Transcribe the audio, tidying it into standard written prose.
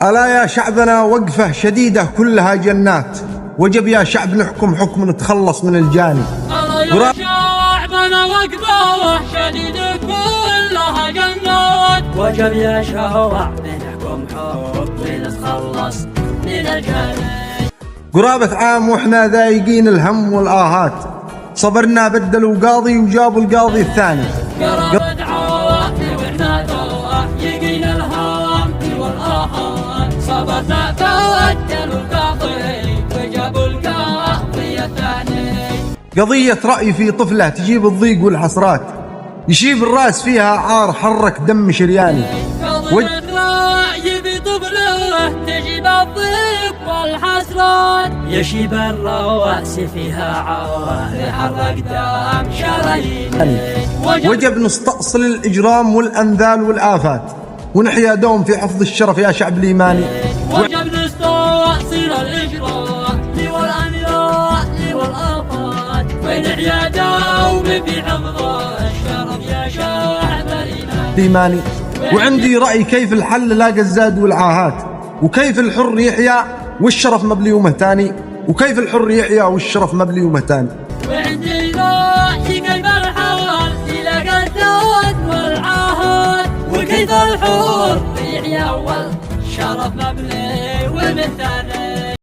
ألا يا شعبنا وقفة شديدة كلها جنات، وجب يا شعب نحكم حكم نتخلص من الجاني. ألا يا شعبنا وقفة شديدة كلها جنات، وجب يا شعب نحكم حكم نتخلص من الجاني. قرابة عام واحنا ذايقين الهم والآهات، صبرنا بدلوا قاضي وجابوا القاضي الثاني. قرابة عام واحنا ذايقين الهم والآهات، صبرنا بدلوا قاضي وجابوا القاضي الثاني. قضية رأي في طفلة تجيب الضيق والحسرات، يشيب الراس فيها عار حرك دم شرياني. قضية رأي في طفلة تجيب الضيق والحسرات، يشيب الراس فيها عار حرك دم شرياني. وجب نستأصل الإجرام والأنذال والآفات، ونحيا دوم في حفظ الشرف يا شعب الإيماني. وجب نستأصل الإجرام والأنذال والآفات، ونحيا دوم في حفظ الشرف يا شعب الإيماني. وعندي رأي كيف الحل لاقى الزاد والعاهات، وكيف الحر يحيا والشرف مبلي ومهتاني، وكيف الحر يحيا والشرف مبلي ومهتاني. وعندي رأي كيف الحل يلاقى الزاد والعاهات، وكيف الحر يحيا والشرف مبلي ومهتاني.